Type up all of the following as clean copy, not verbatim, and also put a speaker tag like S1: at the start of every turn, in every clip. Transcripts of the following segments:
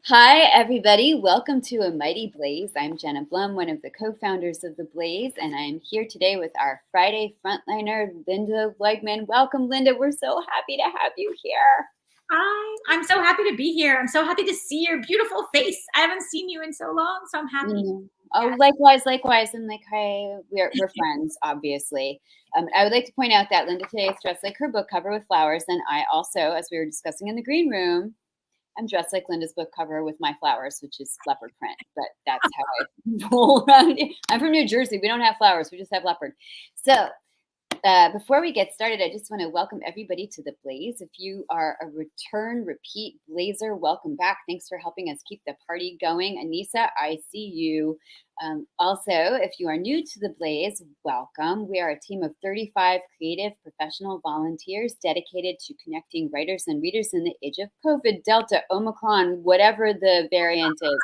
S1: Hi, everybody. Welcome to A Mighty Blaze. I'm Jenna Blum, one of the co-founders of The Blaze, and I'm here today with our Friday frontliner, Lynda Loigman. Welcome, Lynda. We're so happy to have you here.
S2: Hi, I'm so happy to be here. I'm so happy to see your beautiful face. I haven't seen you in so long, so I'm happy.
S1: Oh,
S2: Yes.
S1: likewise. And like, hi, we're friends, obviously. I would like to point out that Lynda today is dressed like her book cover with flowers, and I also, as we were discussing in the green room, I'm dressed like Lynda's book cover with my flowers, which is leopard print, but that's how I roll around. I'm from New Jersey. We don't have flowers. We just have leopard. So before we get started, I just want to welcome everybody to The Blaze. If you are a repeat Blazer, welcome back. Thanks for helping us keep the party going. Anissa, I see you. Also, if you are new to The Blaze, welcome. We are a team of 35 creative professional volunteers dedicated to connecting writers and readers in the age of COVID, Delta, Omicron, whatever the variant is,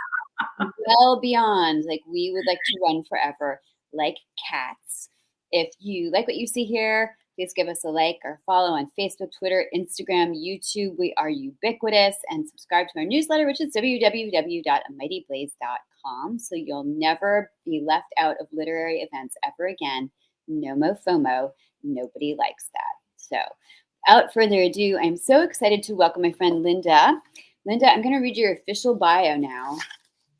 S1: well beyond. Like, we would like to run forever like cats. If you like what you see here, please give us a like or follow on Facebook, Twitter, Instagram, YouTube. We are ubiquitous, and subscribe to our newsletter, which is www.amightyblaze.com, so you'll never be left out of literary events ever again. No mo FOMO. Nobody likes that. So without further ado, I'm so excited to welcome my friend Lynda. Lynda, I'm going to read your official bio now.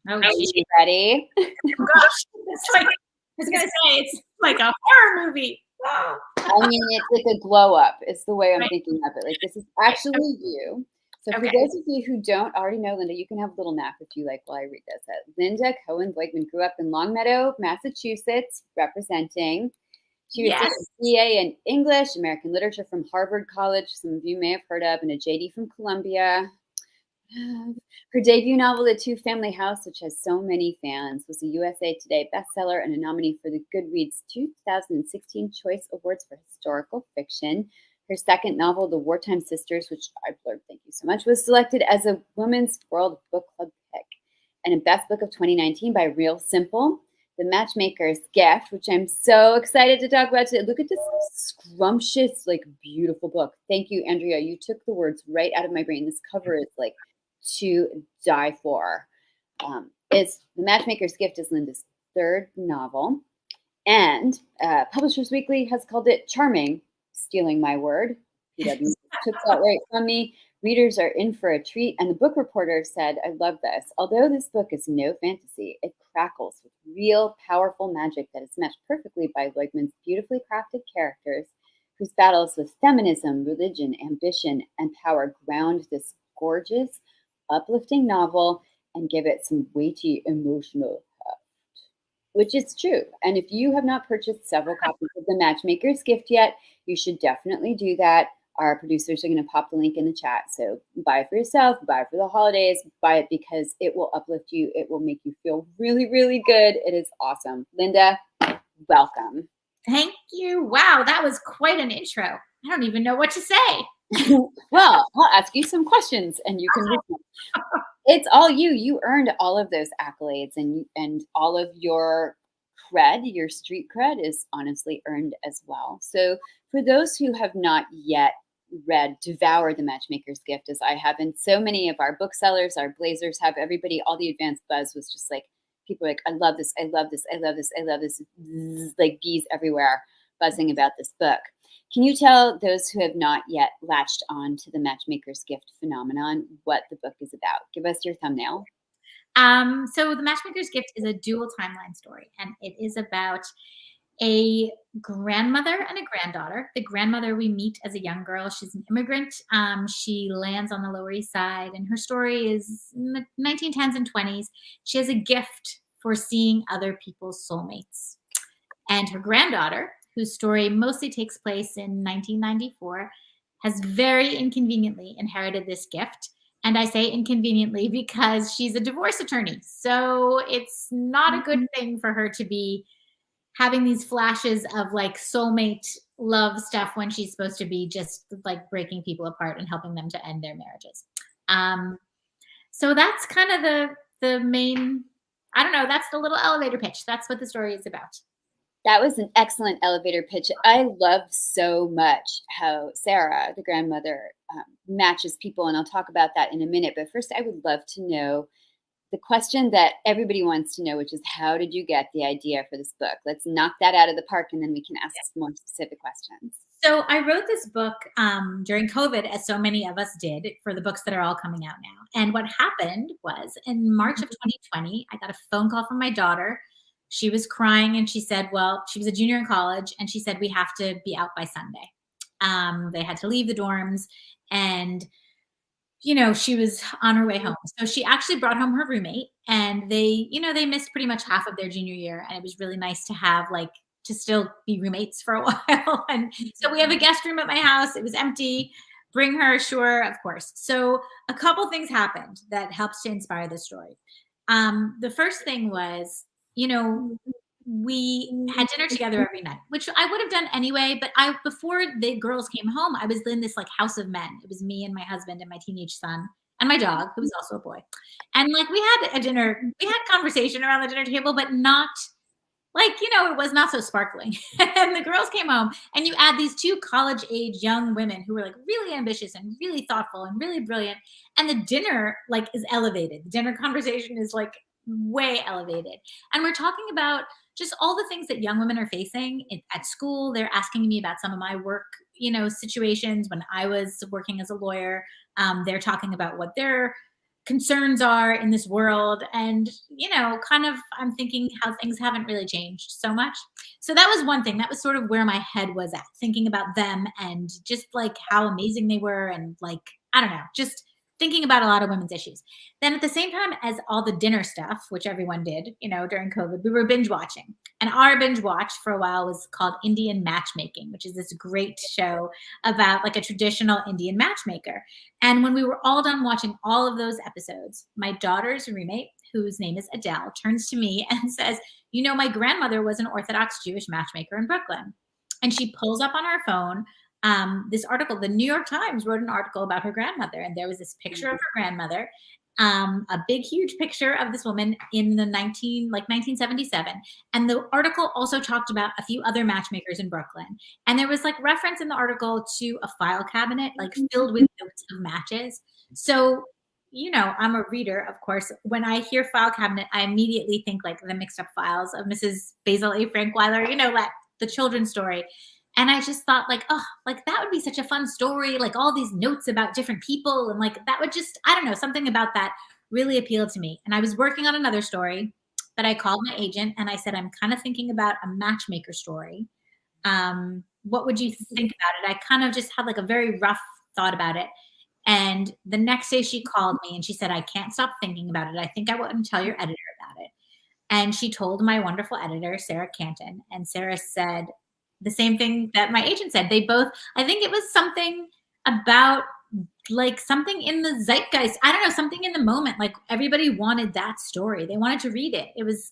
S2: Oh,
S1: Are you ready?
S2: Oh gosh, it's like I was gonna say it's like a horror movie. Oh.
S1: I mean, it's like a glow up. It's the way I'm
S2: Right.
S1: thinking of it. Like, this is actually you. So for
S2: Okay.
S1: those of you who don't already know Lynda, you can have a little nap if you like while I read this. Lynda Cohen Loigman grew up in Longmeadow, Massachusetts, representing. She received
S2: Yes.
S1: a BA in English, American Literature from Harvard College, some of you may have heard of, and a JD from Columbia. Her debut novel, The Two-Family House, which has so many fans, was a USA Today bestseller and a nominee for the Goodreads 2016 Choice Awards for Historical Fiction. Her second novel, The Wartime Sisters, which I blurred, thank you so much, was selected as a Women's World Book Club pick and a Best Book of 2019 by Real Simple. The Matchmaker's Gift, which I'm so excited to talk about today. Look at this scrumptious, like, beautiful book. Thank you, Andrea. You took the words right out of my brain. This cover is like to die for. The Matchmaker's Gift is Lynda's third novel, and Publishers Weekly has called it charming, stealing my word. PW took that right from me. Readers are in for a treat, and the book reporter said, I love this. Although this book is no fantasy, it crackles with real, powerful magic that is matched perfectly by Loigman's beautifully crafted characters, whose battles with feminism, religion, ambition, and power ground this gorgeous, uplifting novel and give it some weighty emotional heft, which is true. And if you have not purchased several copies of The Matchmaker's Gift yet, you should definitely do that. Our producers are going to pop the link in the chat. So buy it for yourself, buy it for the holidays, buy it because it will uplift you. It will make you feel really, really good. It is awesome. Lynda, welcome.
S2: Thank you. Wow, that was quite an intro. I don't even know what to say.
S1: Well, I'll ask you some questions and you can it's all you. You earned all of those accolades, and all of your cred, your street cred is honestly earned as well. So for those who have not yet devoured The Matchmaker's Gift as I have, and so many of our booksellers, our Blazers have, everybody, all the advanced buzz was just like, people are like, I love this, I love this, I love this, I love this, like bees everywhere buzzing about this book. Can you tell those who have not yet latched on to the Matchmaker's Gift phenomenon what the book is about? Give us your thumbnail.
S2: So The Matchmaker's Gift is a dual timeline story, and it is about a grandmother and a granddaughter. The grandmother we meet as a young girl. She's an immigrant. She lands on the Lower East Side, and her story is in the 1910s and 20s. She has a gift for seeing other people's soulmates. And her granddaughter, whose story mostly takes place in 1994, has very inconveniently inherited this gift. And I say inconveniently because she's a divorce attorney. So it's not a good thing for her to be having these flashes of like soulmate love stuff when she's supposed to be just like breaking people apart and helping them to end their marriages. So that's kind of the main, I don't know, that's the little elevator pitch. That's what the story is about.
S1: That was an excellent elevator pitch. I love so much how Sarah, the grandmother, matches people, and I'll talk about that in a minute. But first, I would love to know the question that everybody wants to know, which is how did you get the idea for this book? Let's knock that out of the park, and then we can ask some more specific questions.
S2: So I wrote this book during COVID, as so many of us did, for the books that are all coming out now. And what happened was in March of 2020, I got a phone call from my daughter. She was crying and she said, well, she was a junior in college, and she said, we have to be out by Sunday. They had to leave the dorms, and she was on her way home. So she actually brought home her roommate, and they missed pretty much half of their junior year. And it was really nice to have to still be roommates for a while. And so we have a guest room at my house. It was empty. Bring her, sure, of course. So a couple things happened that helps to inspire this story. The first thing was, we had dinner together every night, which I would have done anyway. But before the girls came home, I was in this house of men. It was me and my husband and my teenage son and my dog, who was also a boy. And we had a dinner, we had conversation around the dinner table, but not it was not so sparkling. And the girls came home, and you add these two college age young women who were really ambitious and really thoughtful and really brilliant. And the dinner is elevated. The dinner conversation is way elevated. And we're talking about just all the things that young women are facing at school. They're asking me about some of my work, situations when I was working as a lawyer. They're talking about what their concerns are in this world. And, I'm thinking how things haven't really changed so much. So that was one thing. That was sort of where my head was at, thinking about them and just how amazing they were. And I don't know, just thinking about a lot of women's issues. Then at the same time as all the dinner stuff, which everyone did, during COVID, we were binge watching. And our binge watch for a while was called Indian Matchmaking, which is this great show about a traditional Indian matchmaker. And when we were all done watching all of those episodes, my daughter's roommate, whose name is Adele, turns to me and says, my grandmother was an Orthodox Jewish matchmaker in Brooklyn. And she pulls up on her phone this article. The New York Times wrote an article about her grandmother, and there was this picture of her grandmother, a big, huge picture of this woman in the 1977. And the article also talked about a few other matchmakers in Brooklyn. And there was reference in the article to a file cabinet, filled with notes of matches. So, I'm a reader, of course. When I hear file cabinet, I immediately think the mixed up files of Mrs. Basil A. Frankweiler, the children's story. And I just thought that would be such a fun story, all these notes about different people. And that would just, I don't know, something about that really appealed to me. And I was working on another story that I called my agent and I said, I'm kind of thinking about a matchmaker story. What would you think about it? I kind of just had a very rough thought about it. And the next day she called me and she said, I can't stop thinking about it. I think I want to tell your editor about it. And she told my wonderful editor, Sarah Canton. And Sarah said the same thing that my agent said. They both, I think it was something about something in the zeitgeist. I don't know, something in the moment. Everybody wanted that story. They wanted to read it. It was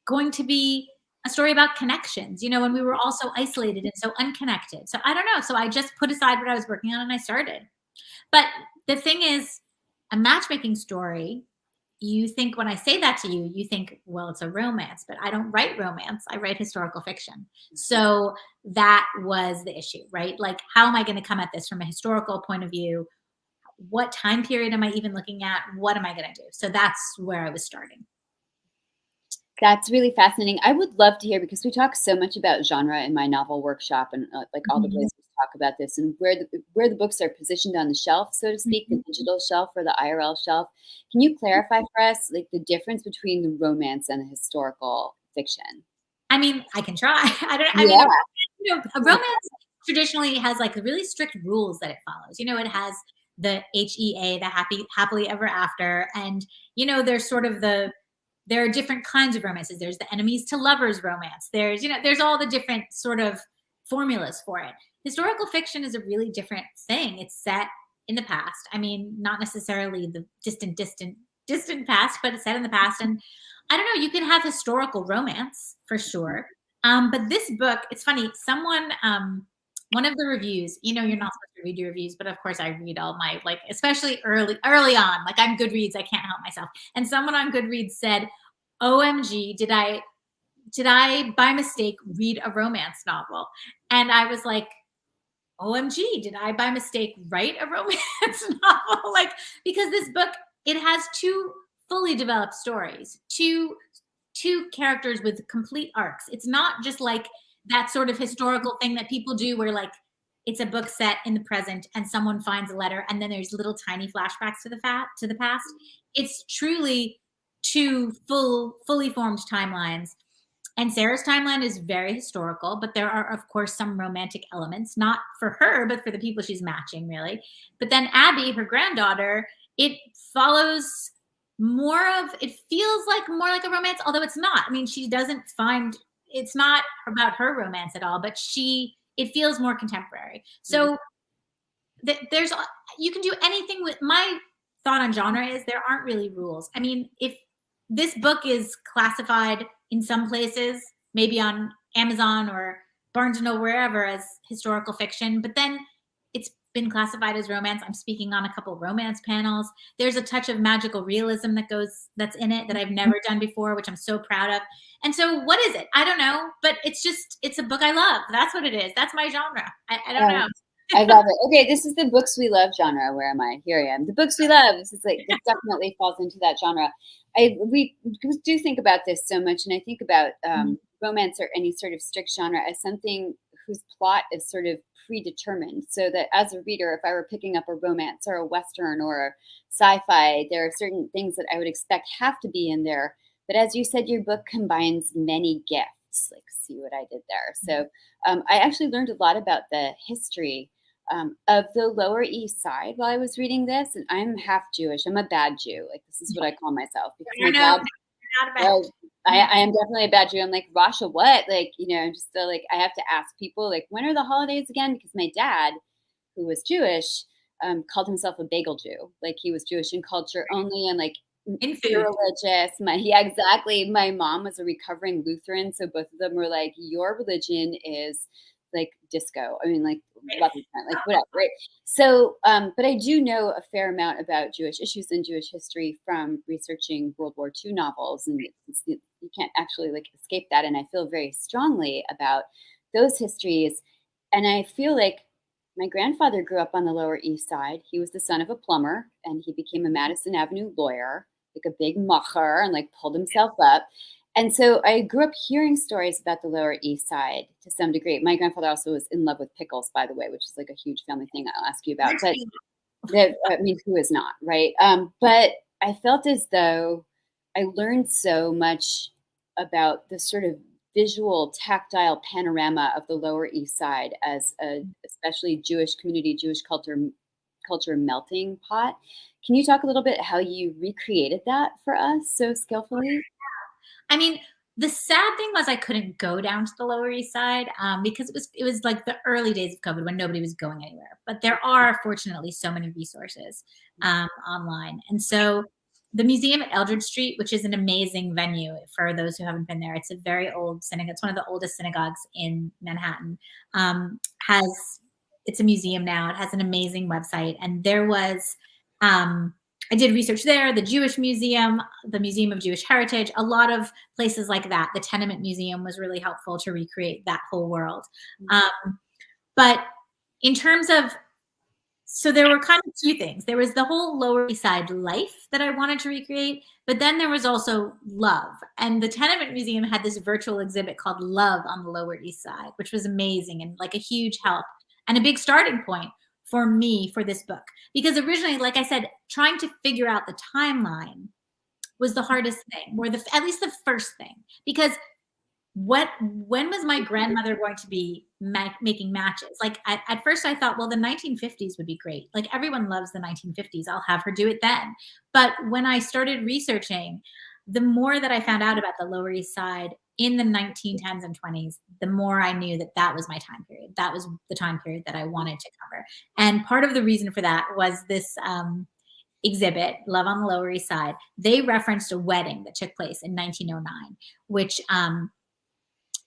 S2: going to be a story about connections, when we were all so isolated and so unconnected. So I don't know. So I just put aside what I was working on and I started. But the thing is, a matchmaking story, you think when I say that to you, you think, well, it's a romance, but I don't write romance. I write historical fiction. So that was the issue, right? How am I going to come at this from a historical point of view? What time period am I even looking at? What am I going to do? So that's where I was starting.
S1: That's really fascinating. I would love to hear, because we talk so much about genre in my novel workshop and all the places we talk about this, and where the books are positioned on the shelf, so to speak, the digital shelf or the IRL shelf. Can you clarify for us the difference between the romance and the historical fiction?
S2: I mean, I can try. A romance traditionally has really strict rules that it follows. It has the HEA, the happily ever after, and there's sort of there are different kinds of romances. There's the enemies to lovers romance. There's all the different sort of formulas for it. Historical fiction is a really different thing. It's set in the past. I mean, not necessarily the distant past, but it's set in the past. And I don't know, you can have historical romance for sure. But this book, it's funny, someone, one of the reviews, you're not supposed to read your reviews, but of course I read all my, especially early on, I'm Goodreads, I can't help myself. And someone on Goodreads said, OMG, did I did I by mistake read a romance novel? And I was like, OMG, did I by mistake write a romance novel? Like, because this book, it has two fully developed stories, two characters with complete arcs. It's not just like that sort of historical thing that people do where like it's a book set in the present and someone finds a letter and then there's little tiny flashbacks to the past. It's truly two fully formed timelines. And Sarah's timeline is very historical, but there are, of course, some romantic elements, not for her, but for the people she's matching, really. But then Abby, her granddaughter, it follows it feels like more like a romance, although it's not. I mean, she doesn't find, it's not about her romance at all, but it feels more contemporary. So there's, you can do anything with, my thought on genre is there aren't really rules. I mean, if this book is classified in some places, maybe on Amazon or Barnes & Noble, wherever, as historical fiction, but then it's been classified as romance. I'm speaking on a couple romance panels. There's a touch of magical realism that's in it that I've never done before, which I'm so proud of. And so what is it? I don't know, but it's a book I love. That's what it is. That's my genre. I don't know.
S1: I love it. Okay, this is the books we love genre. Where am I? Here I am. The books we love. This definitely falls into that genre. We do think about this so much, and I think about romance or any sort of strict genre as something whose plot is sort of predetermined. So that as a reader, if I were picking up a romance or a Western or a sci-fi, there are certain things that I would expect have to be in there. But as you said, your book combines many gifts. Like, see what I did there. So I actually learned a lot about the history of the Lower East Side while I was reading this, and I'm half Jewish. I'm a bad Jew. Like, this is what I call myself because my dad. I am definitely a bad Jew. I'm like, Rasha, what? Like, I'm just still like, I have to ask people, like, when are the holidays again? Because my dad, who was Jewish, called himself a bagel Jew. Like, he was Jewish in culture only and like
S2: in food.
S1: Religious. Yeah, exactly. My mom was a recovering Lutheran, so both of them were like, your religion is like disco. I mean, like, like whatever, right? So, but I do know a fair amount about Jewish issues and Jewish history from researching World War II novels, and you can't actually like escape that. And I feel very strongly about those histories, and I feel like my grandfather grew up on the Lower East Side. He was the son of a plumber, and he became a Madison Avenue lawyer, like a big macher, and like pulled himself up. And so I grew up hearing stories about the Lower East Side to some degree. My grandfather also was in love with pickles, by the way, which is like a huge family thing I'll ask you about. But I mean, who is not, right? But I felt as though I learned so much about the sort of visual, tactile panorama of the Lower East Side as a especially Jewish community, Jewish culture melting pot. Can you talk a little bit how you recreated that for us so skillfully?
S2: I mean, the sad thing was I couldn't go down to the Lower East Side because it was like the early days of COVID when nobody was going anywhere. But there are fortunately so many resources online, and so the museum at Eldridge Street, which is an amazing venue for those who haven't been there. It's a very old synagogue. It's one of the oldest synagogues in Manhattan. It's a museum now. It has an amazing website, and there was. I did research there, the Jewish Museum, the Museum of Jewish Heritage, a lot of places like that. The Tenement Museum was really helpful to recreate that whole world. But in terms of, so there were kind of two things. There was the whole Lower East Side life that I wanted to recreate, but then there was also love. And the Tenement Museum had this virtual exhibit called Love on the Lower East Side, which was amazing and like a huge help and a big starting point for me for this book. Because originally, like I said, trying to figure out the timeline was the hardest thing, or at least the first thing. Because when was my grandmother going to be making matches? Like at first I thought, well, the 1950s would be great. Like everyone loves the 1950s. I'll have her do it then. But when I started researching, the more that I found out about the Lower East Side in the 1910s and 20s, the more I knew that that was my time period. That was the time period that I wanted to cover. And part of the reason for that was this exhibit, Love on the Lower East Side. They referenced a wedding that took place in 1909, which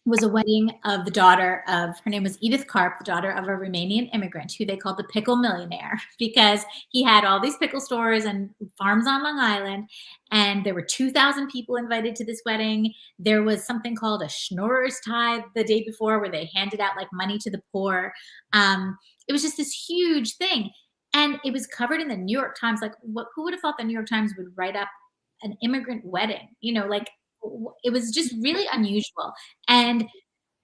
S2: was a wedding of the daughter of, her name was Edith Karp, the daughter of a Romanian immigrant who they called the pickle millionaire because he had all these pickle stores and farms on Long Island. And there were 2,000 people invited to this wedding. There was something called a schnorrer's tithe the day before where they handed out like money to the poor. It was just this huge thing. And it was covered in the New York Times. Like, who would have thought the New York Times would write up an immigrant wedding? You know, like it was just really unusual. And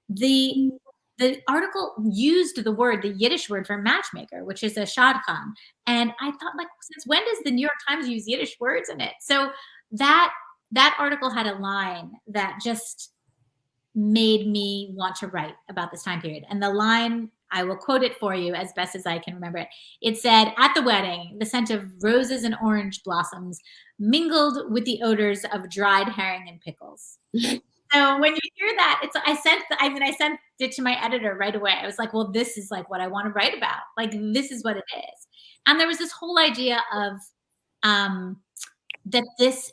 S2: the the article used the Yiddish word for matchmaker, which is a shadchan. And I thought, like, since when does the New York Times use Yiddish words in it? So that article had a line that just made me want to write about this time period. And the line, I will quote it for you as best as I can remember it. It said, "At the wedding, the scent of roses and orange blossoms mingled with the odors of dried herring and pickles." So when you hear that, I sent it to my editor right away. I was like, well, this is like what I want to write about. Like, this is what it is. And there was this whole idea of that this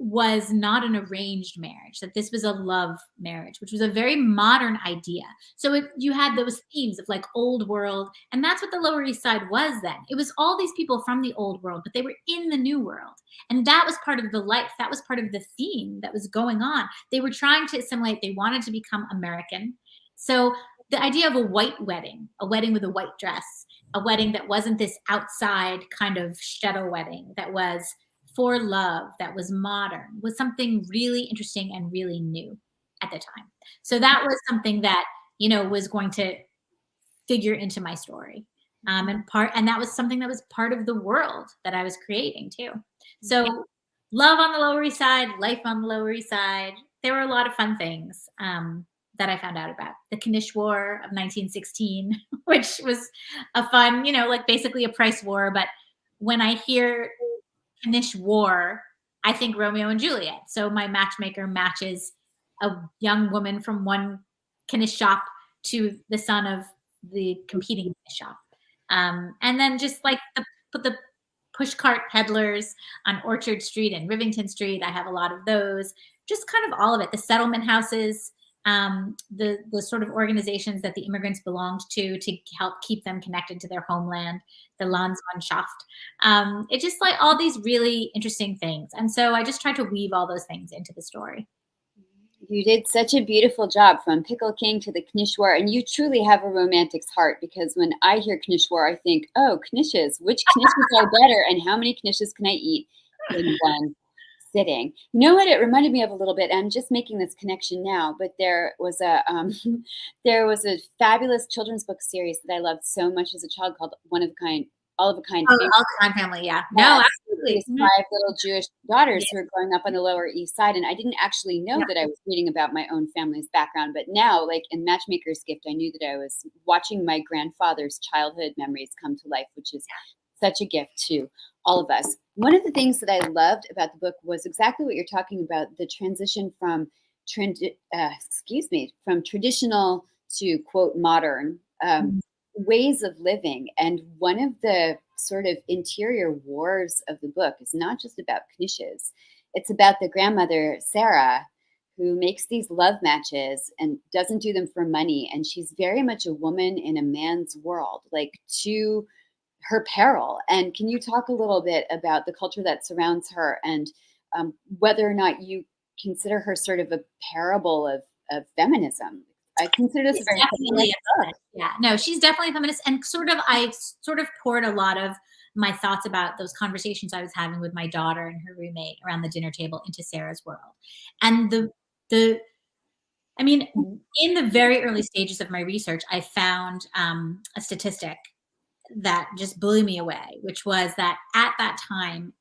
S2: was not an arranged marriage, that this was a love marriage, which was a very modern idea. So you had those themes of like old world, and that's what the Lower East Side was then. It was all these people from the old world, but they were in the new world. And that was part of the life. That was part of the theme that was going on. They were trying to assimilate. They wanted to become American. So the idea of a white wedding, a wedding with a white dress, a wedding that wasn't this outside kind of shtetl wedding, that was for love, that was modern, was something really interesting and really new at the time. So that was something that, was going to figure into my story. And that was something that was part of the world that I was creating too. So love on the Lower East Side, life on the Lower East Side. There were a lot of fun things that I found out about. The Knish War of 1916, which was a fun, like basically a price war. But when I hear Knish War, I think Romeo and Juliet. So my matchmaker matches a young woman from one Knish shop to the son of the competing Knish shop. And then just like the pushcart peddlers on Orchard Street and Rivington Street. I have a lot of those. Just kind of all of it. The settlement houses, the sort of organizations that the immigrants belonged to help keep them connected to their homeland, the Landsmannschaft. It's just like all these really interesting things. And so I just tried to weave all those things into the story.
S1: You did such a beautiful job, from Pickle King to the Knish War, and you truly have a romantic's heart, because when I hear Knish War, I think, oh, knishes, which knishes are better, and how many knishes can I eat in one sitting? You know what it reminded me of a little bit? I'm just making this connection now, but there was a fabulous children's book series that I loved so much as a child called All of a Kind.
S2: Oh, All of a Kind Family, yeah. No, absolutely.
S1: These 5 little Jewish daughters who were growing up on the Lower East Side, and I didn't actually know that I was reading about my own family's background. But now, like in Matchmaker's Gift, I knew that I was watching my grandfather's childhood memories come to life, which is such a gift to all of us. One of the things that I loved about the book was exactly what you're talking about, the transition from traditional to, quote, modern ways of living. And one of the sort of interior wars of the book is not just about knishes. It's about the grandmother, Sarah, who makes these love matches and doesn't do them for money. And she's very much a woman in a man's world, like to her peril. And can you talk a little bit about the culture that surrounds her, and whether or not you consider her sort of a parable of feminism? I consider this very
S2: definitely a book. Yeah, no, she's definitely a feminist, and I poured a lot of my thoughts about those conversations I was having with my daughter and her roommate around the dinner table into Sarah's world. And in the very early stages of my research, I found a statistic that just blew me away, which was that at that time,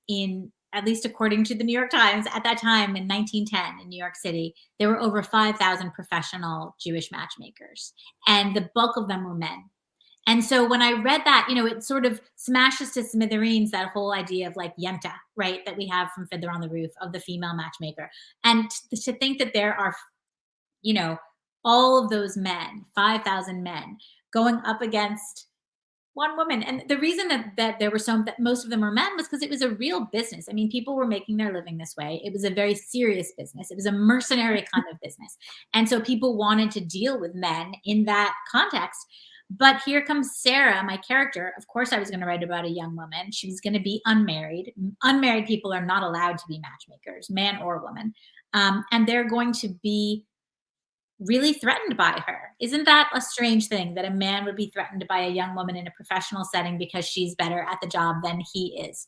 S2: at least according to the New York Times, at that time in 1910 in New York City, there were over 5,000 professional Jewish matchmakers, and the bulk of them were men. And so when I read that, it sort of smashes to smithereens that whole idea of like Yenta, right, that we have from Fiddler on the Roof, of the female matchmaker. And to think that there are, all of those men, 5,000 men, going up against one woman. And the reason that there were that most of them were men was because it was a real business. I mean, people were making their living this way. It was a very serious business. It was a mercenary kind of business. And so people wanted to deal with men in that context. But here comes Sarah, my character. Of course, I was going to write about a young woman. She was going to be unmarried. Unmarried people are not allowed to be matchmakers, man or woman. And they're going to be really threatened by her. Isn't that a strange thing that a man would be threatened by a young woman in a professional setting because she's better at the job than he is?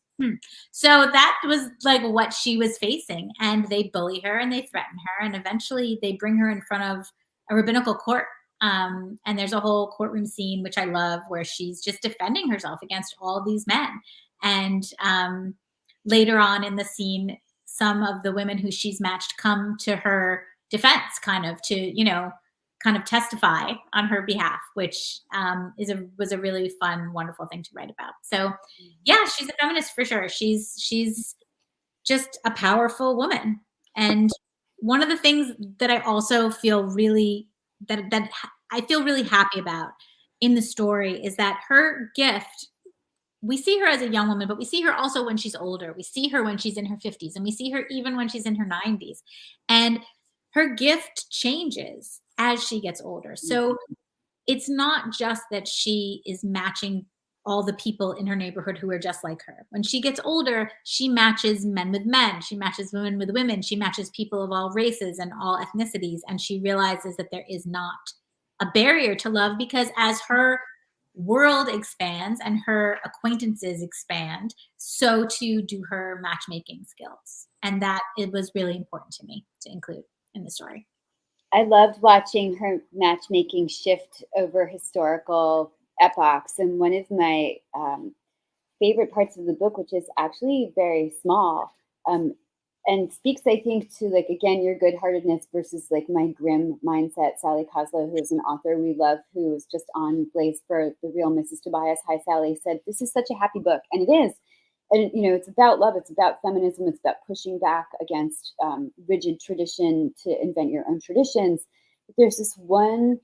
S2: So that was like what she was facing. And they bully her and they threaten her. And eventually they bring her in front of a rabbinical court. And there's a whole courtroom scene, which I love, where she's just defending herself against all these men. And later on in the scene, some of the women who she's matched come to her defense, kind of testify on her behalf, which was a really fun, wonderful thing to write about. So yeah, she's a feminist for sure. She's just a powerful woman. And one of the things that I also feel really that I feel really happy about in the story is that her gift, we see her as a young woman, but we see her also when she's older. We see her when she's in her 50s, and we see her even when she's in her 90s. And her gift changes as she gets older. So it's not just that she is matching all the people in her neighborhood who are just like her. When she gets older, she matches men with men. She matches women with women. She matches people of all races and all ethnicities. And she realizes that there is not a barrier to love, because as her world expands and her acquaintances expand, so too do her matchmaking skills. And that it was really important to me to include in the story.
S1: I loved watching her matchmaking shift over historical epochs. And one of my favorite parts of the book, which is actually very small, and speaks, I think, to, like, again, your good-heartedness versus like my grim mindset. Sally Koslow, who is an author we love, who was just on Blaze for The Real Mrs. Tobias. Hi, Sally, said, this is such a happy book. And it is. And, you know, it's about love. It's about feminism. It's about pushing back against rigid tradition to invent your own traditions. But there's this one,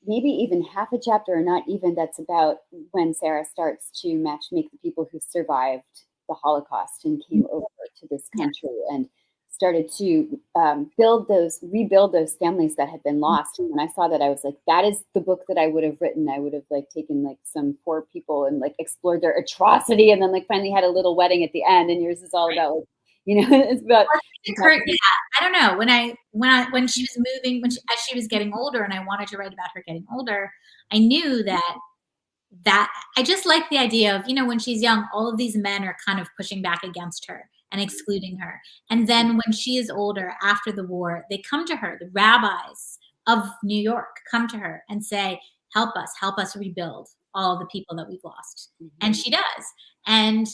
S1: maybe even half a chapter, or not even, that's about when Sarah starts to matchmake the people who survived the Holocaust and came over to this country and started to rebuild those families that had been lost. And when I saw that, I was like, that is the book that I would have written. I would have like taken like some poor people and like explored their atrocity, and then like finally had a little wedding at the end. And yours is all about, like, you know, it's about.
S2: I don't know. When she was moving, as she was getting older, and I wanted to write about her getting older, I knew that I just like the idea of, you know, when she's young, all of these men are kind of pushing back against her and excluding her. And then when she is older, after the war, they come to her, the rabbis of New York come to her and say, help us rebuild all the people that we've lost. And she does. And,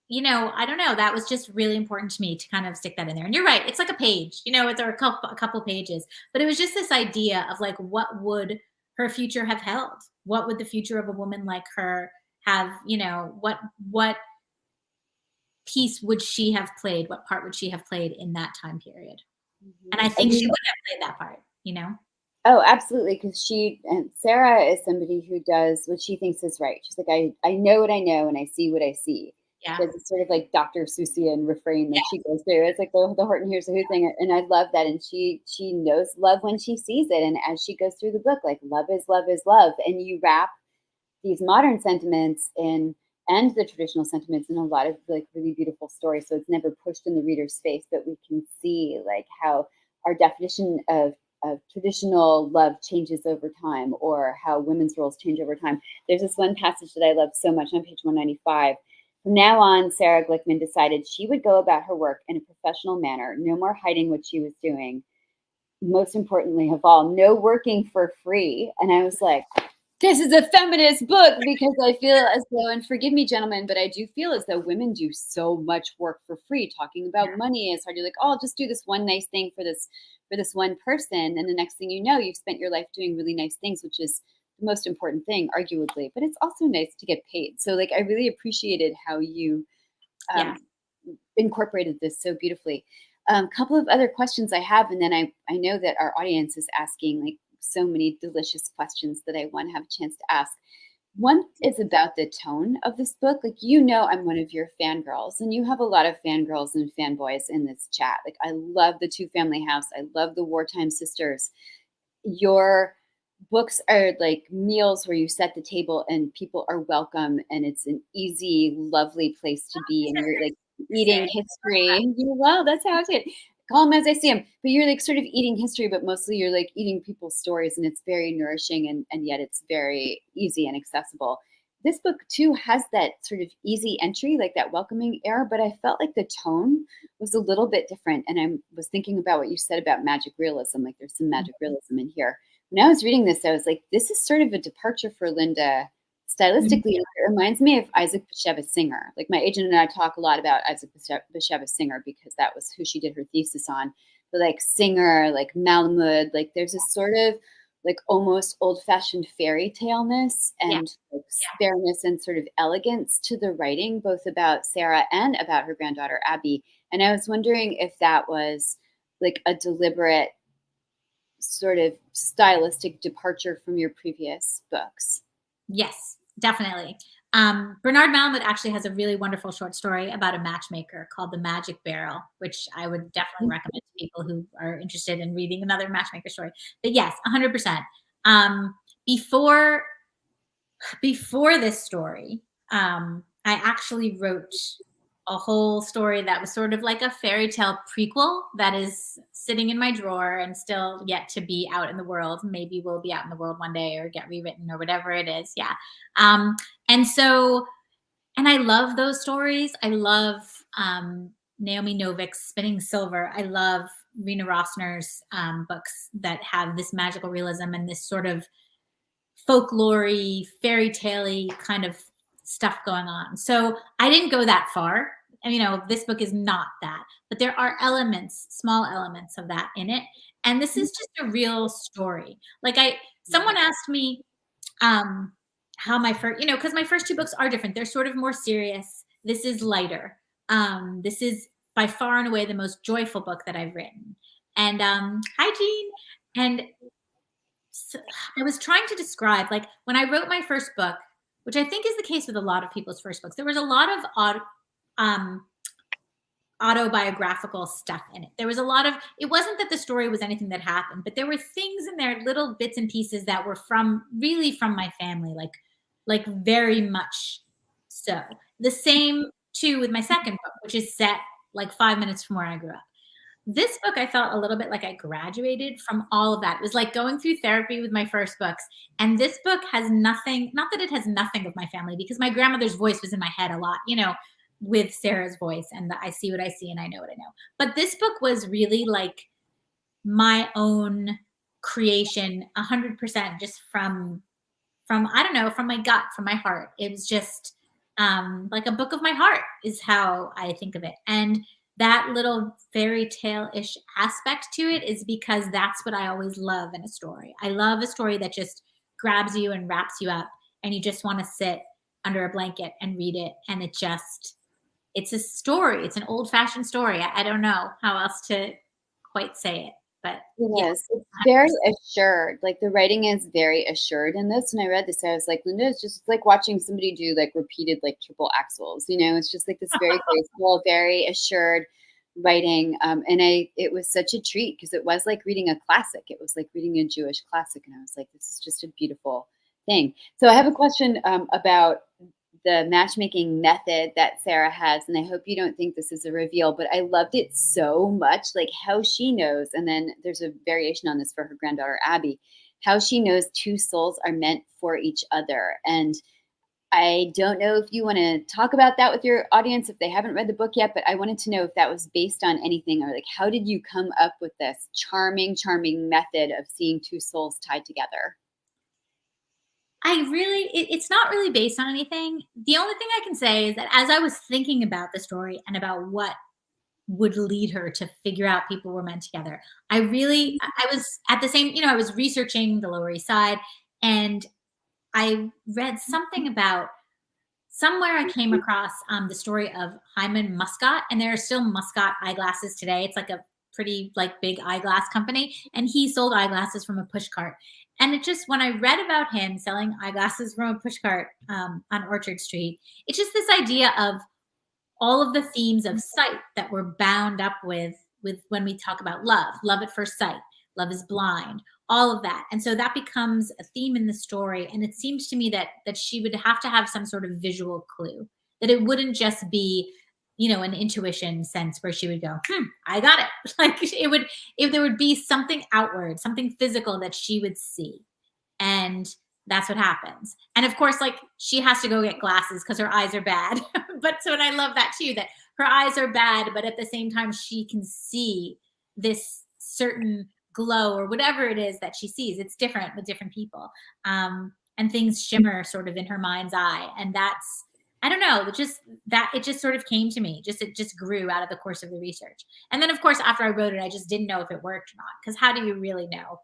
S2: you know, I don't know, that was just really important to me to kind of stick that in there. And you're right, it's like a page, you know, it's a couple pages, but it was just this idea of like, what would her future have held? What would the future of a woman like her have, you know, what piece would she have played? What part would she have played in that time period? And I think she would have played that part, you know?
S1: Oh, absolutely. Because Sarah is somebody who does what she thinks is right. She's like, I know what I know and I see what I see.
S2: Yeah.
S1: Because it's sort of like Dr. Seussian refrain that she goes through. It's like the Horton Hears a Who thing. And I love that. And she knows love when she sees it. And as she goes through the book, like, love is love is love. And you wrap these modern sentiments in, and the traditional sentiments, in a lot of like really beautiful stories. So it's never pushed in the reader's face, but we can see like how our definition of traditional love changes over time, or how women's roles change over time. There's this one passage that I love so much on page 195. From now on, Sarah Glickman decided she would go about her work in a professional manner, no more hiding what she was doing. Most importantly of all, no working for free. And I was like, this is a feminist book, because I feel as though, and forgive me, gentlemen, but I do feel as though women do so much work for free. Talking about money is hard. You're like, oh, I'll just do this one nice thing for this one person. And the next thing you know, you've spent your life doing really nice things, which is the most important thing, arguably. But it's also nice to get paid. So like, I really appreciated how you incorporated this so beautifully. Couple of other questions I have, and then I know that our audience is asking like so many delicious questions that I want to have a chance to ask. One is about the tone of this book. Like, you know, I'm one of your fangirls, and you have a lot of fangirls and fanboys in this chat. Like, I love the Two Family House. I love the Wartime Sisters. Your books are like meals where you set the table and people are welcome, and it's an easy, lovely place to be. And you're like eating history. Well, that's how I see it. Call them as I see them. But you're like sort of eating history, but mostly you're like eating people's stories, and it's very nourishing, and yet it's very easy and accessible. This book too has that sort of easy entry, like that welcoming air, but I felt like the tone was a little bit different. And I was thinking about what you said about magic realism. Like, there's some magic realism in here. When I was reading this, I was like, this is sort of a departure for Lynda stylistically. It reminds me of Isaac Bashevis Singer. Like, my agent and I talk a lot about Isaac Bashevis Singer because that was who she did her thesis on. But like Singer, like Malamud, like there's this sort of like almost old-fashioned fairy tale-ness and like spareness and sort of elegance to the writing, both about Sarah and about her granddaughter Abby. And I was wondering if that was like a deliberate sort of stylistic departure from your previous books.
S2: Yes, definitely. Bernard Malamud actually has a really wonderful short story about a matchmaker called The Magic Barrel, which I would definitely recommend to people who are interested in reading another matchmaker story. But yes, 100%. Before this story, I actually wrote a whole story that was sort of like a fairy tale prequel that is sitting in my drawer and still yet to be out in the world. Maybe will be out in the world one day or get rewritten or whatever it is. Yeah. And I love those stories. I love Naomi Novik's Spinning Silver. I love Rena Rossner's books that have this magical realism and this sort of folklore-y, fairy tale-y kind of stuff going on. So I didn't go that far. And, you know, this book is not that, but there are elements, small elements of that in it. And this is just a real story. Like someone asked me how my first, you know, because my first two books are different. They're sort of more serious. This is lighter. This is by far and away the most joyful book that I've written. And hi, Jean. And so I was trying to describe, like, when I wrote my first book, which I think is the case with a lot of people's first books, there was a lot of autobiographical stuff in it. There was a lot of, it wasn't that the story was anything that happened, but there were things in there, little bits and pieces that were really from my family, like very much so. The same too with my second book, which is set like 5 minutes from where I grew up. This book, I felt a little bit like I graduated from all of that. It was like going through therapy with my first books. And this book has nothing, not that it has nothing of my family, because my grandmother's voice was in my head a lot, you know, with Sarah's voice, and I see what I see and I know what I know. But this book was really like my own creation, 100%, just from I don't know, from my gut, from my heart. It was just like a book of my heart is how I think of it. And that little fairy tale-ish aspect to it is because that's what I always love in a story. I love a story that just grabs you and wraps you up, and you just want to sit under a blanket and read it. And it's a story. It's an old-fashioned story. I don't know how else to quite say it, but
S1: yes, it's very assured. Like, the writing is very assured in this. And I read this, I was like, Lynda, it's just like watching somebody do like repeated like triple axels. You know, it's just like this very graceful, very assured writing. And it was such a treat because it was like reading a classic. It was like reading a Jewish classic, and I was like, this is just a beautiful thing. So I have a question about the matchmaking method that Sarah has, and I hope you don't think this is a reveal, but I loved it so much, like how she knows, and then there's a variation on this for her granddaughter Abby, how she knows two souls are meant for each other. And I don't know if you want to talk about that with your audience if they haven't read the book yet, but I wanted to know if that was based on anything, or like, how did you come up with this charming method of seeing two souls tied together?
S2: It's not really based on anything. The only thing I can say is that as I was thinking about the story and about what would lead her to figure out people were meant together, I was at the same, you know, I was researching the Lower East Side, and I read something about, somewhere I came across the story of Hyman Muscat, and there are still Muscat eyeglasses today. It's like pretty like big eyeglass company, and he sold eyeglasses from a push cart. And it just, when I read about him selling eyeglasses from a push cart on Orchard Street, it's just this idea of all of the themes of sight that we're bound up with when we talk about love at first sight, love is blind, all of that. And so that becomes a theme in the story. And it seems to me that she would have to have some sort of visual clue, that it wouldn't just be, an intuition sense where she would go, I got it. Like it would, if there would be something outward, something physical that she would see. And that's what happens. And of course, like she has to go get glasses because her eyes are bad. But so, and I love that too, that her eyes are bad, but at the same time, she can see this certain glow or whatever it is that she sees. It's different with different people. And things shimmer sort of in her mind's eye. And that's, I don't know, just that it just sort of came to me. It just grew out of the course of the research. And then of course, after I wrote it, I just didn't know if it worked or not. Because how do you really know?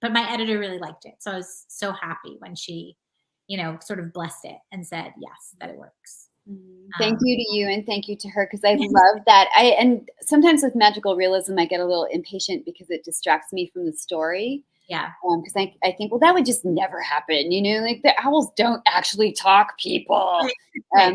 S2: But my editor really liked it. So I was so happy when she, sort of blessed it and said, yes, that it works.
S1: Thank you to you, and thank you to her, because I love that. And sometimes with magical realism, I get a little impatient because it distracts me from the story.
S2: Yeah.
S1: Because I think, well, that would just never happen. Like the owls don't actually talk, people. But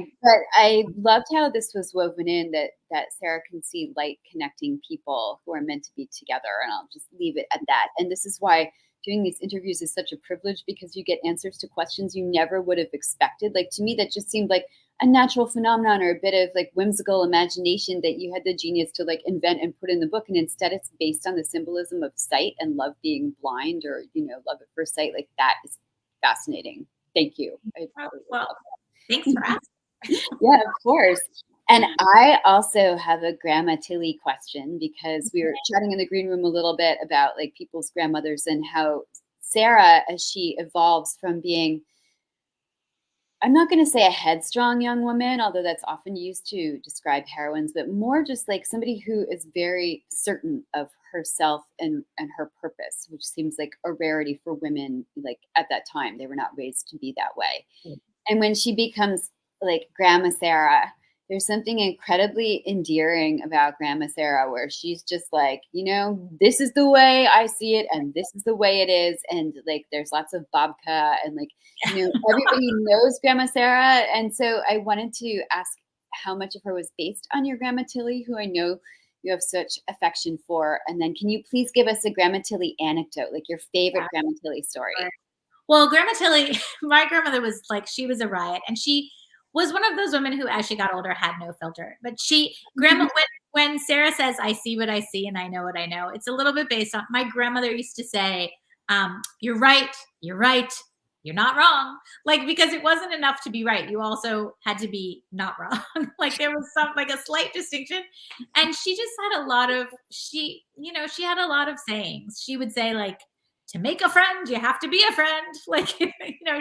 S1: I loved how this was woven in, that Sarah can see light connecting people who are meant to be together. And I'll just leave it at that. And this is why doing these interviews is such a privilege, because you get answers to questions you never would have expected. Like to me, that just seemed like a natural phenomenon or a bit of like whimsical imagination that you had the genius to like invent and put in the book. And instead it's based on the symbolism of sight and love being blind, or, love at first sight. Like that is fascinating. Thank you.
S2: Well, thanks for asking.
S1: Yeah, of course. And I also have a Grandma Tilly question, because we were chatting in the green room a little bit about like people's grandmothers and how Sarah, as she evolves from being, I'm not going to say a headstrong young woman, although that's often used to describe heroines, but more just like somebody who is very certain of herself and her purpose, which seems like a rarity for women. Like at that time, they were not raised to be that way. And when she becomes like Grandma Sarah, there's something incredibly endearing about Grandma Sarah, where she's just like, this is the way I see it, and this is the way it is. And like, there's lots of babka, and like, everybody knows Grandma Sarah. And so I wanted to ask how much of her was based on your Grandma Tilly, who I know you have such affection for. And then can you please give us a Grandma Tilly anecdote, like your favorite Grandma Tilly story?
S2: Well, Grandma Tilly, my grandmother was like, she was a riot, and she was one of those women who, as she got older, had no filter. But grandma, when Sarah says, I see what I see and I know what I know, it's a little bit based on, my grandmother used to say, you're right, you're not wrong. Like, because it wasn't enough to be right. You also had to be not wrong. Like there was like a slight distinction. And she just had a lot of, she had a lot of sayings. She would say like, to make a friend, you have to be a friend. Like,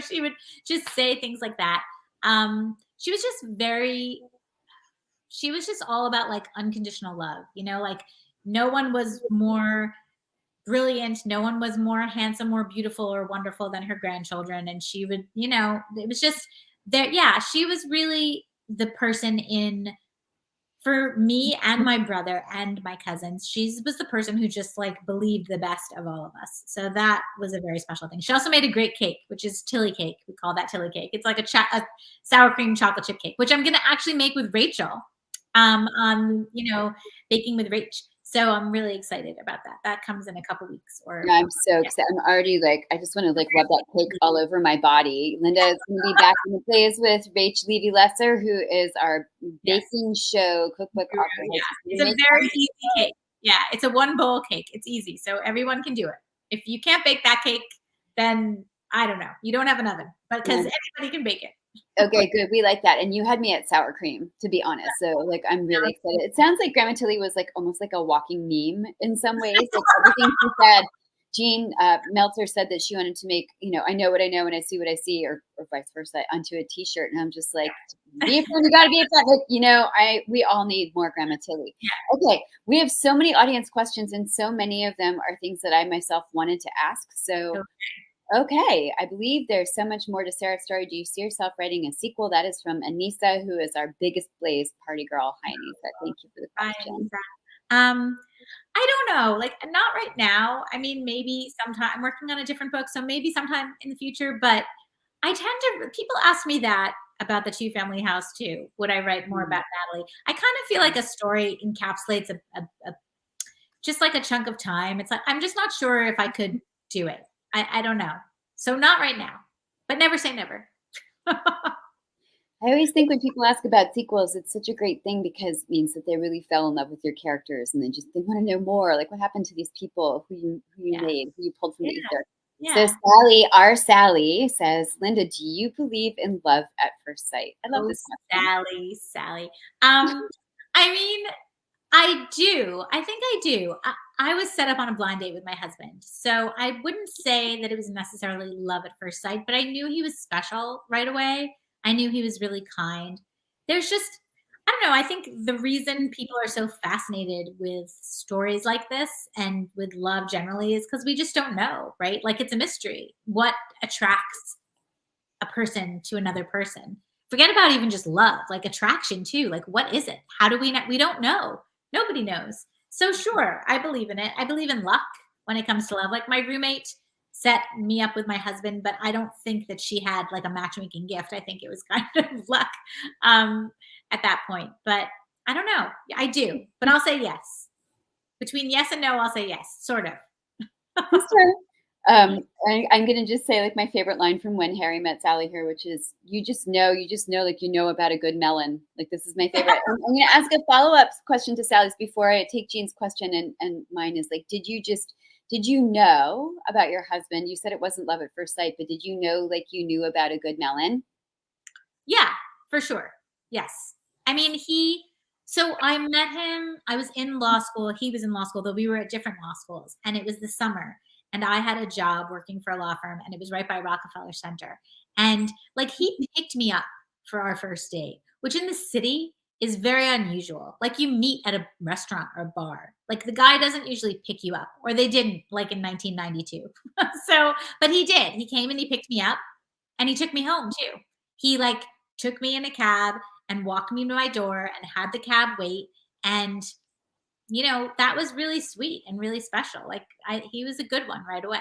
S2: she would just say things like that. She was just all about like unconditional love, like no one was more brilliant, no one was more handsome or beautiful or wonderful than her grandchildren. And she would, it was just there. Yeah, she was really the person for me and my brother and my cousins. She was the person who just like believed the best of all of us. So that was a very special thing. She also made a great cake, which is Tilly cake. We call that Tilly cake. It's like a sour cream chocolate chip cake, which I'm going to actually make with Rachel, on, baking with Rach. So I'm really excited about that. That comes in a couple weeks.
S1: I'm so excited. I'm already like, I just want to like rub that cake all over my body. Lynda is going to be back in the plays with Rach Levy-Lesser, who is our baking show cookbook author.
S2: Yeah. It's a very easy cake. Yeah, it's a 1 bowl cake. It's easy, so everyone can do it. If you can't bake that cake, then I don't know. You don't have an oven, but because anybody can bake it.
S1: Okay, good. We like that. And you had me at sour cream, to be honest. So like, I'm really excited. It sounds like Grandma Tilly was like almost like a walking meme in some ways. Like everything she said. Jean Meltzer said that she wanted to make, I know what I know and I see what I see, or vice versa, onto a t-shirt. And I'm just like, be a friend, you gotta be a friend. Like, we all need more Grandma Tilly. Okay, we have so many audience questions, and so many of them are things that I myself wanted to ask. So okay, I believe there's so much more to Sarah's story. Do you see yourself writing a sequel? That is from Anissa, who is our biggest Blaze party girl. Hi, Anissa. Thank you for the question.
S2: I don't know, like, not right now. I mean, maybe sometime I'm working on a different book, so maybe sometime in the future, but I tend to people ask me that about the two-family house too. Would I write more
S1: Mm,
S2: about Natalie? I kind of feel like a story encapsulates a just like a chunk of time. It's like I'm just not sure if I could do it. I don't know. So not right now, but never say never.
S1: I always think when people ask about sequels, it's such a great thing because it means that they really fell in love with your characters and they want to know more. Like what happened to these people who you
S2: Yeah.
S1: made, who you pulled from the
S2: Yeah.
S1: ether. So
S2: Yeah.
S1: Sally, our Sally says, Linda, do you believe in love at first sight? I love
S2: Oh,
S1: this question.
S2: Sally, Sally. I mean, I do. I think I do. I was set up on a blind date with my husband. So I wouldn't say that it was necessarily love at first sight, but I knew he was special right away. I knew he was really kind. There's just, I don't know. I think the reason people are so fascinated with stories like this and with love generally is because we just don't know, right? Like it's a mystery. What attracts a person to another person? Forget about even just love, like attraction too. Like, what is it? How do we know? We don't know. Nobody knows. So, sure, I believe in it. I believe in luck when it comes to love. Like, my roommate set me up with my husband, but I don't think that she had like a matchmaking gift. I think it was kind of luck um, at that point. But I don't know. I do, but I'll say yes. Between yes and no, I'll say yes, sort of.
S1: That's true. I'm gonna just say like my favorite line from When Harry Met Sally here, which is you just know, like you know about a good melon. Like this is my favorite. I'm gonna ask a follow-up question to Sally's before I take Jean's question and mine is like, did you know about your husband? You said it wasn't love at first sight, but did you know like you knew about a good melon?
S2: Yeah, for sure. Yes. I mean, so I met him, I was in law school, he was in law school, though we were at different law schools, and it was the summer, and I had a job working for a law firm, and it was right by Rockefeller Center. And like he picked me up for our first date, which in the city is very unusual. Like you meet at a restaurant or a bar. Like the guy doesn't usually pick you up, or they didn't like in 1992. So, but he did. He came and he picked me up and he took me home too. He like took me in a cab and walked me to my door and had the cab wait. And, that was really sweet and really special. Like he was a good one right away.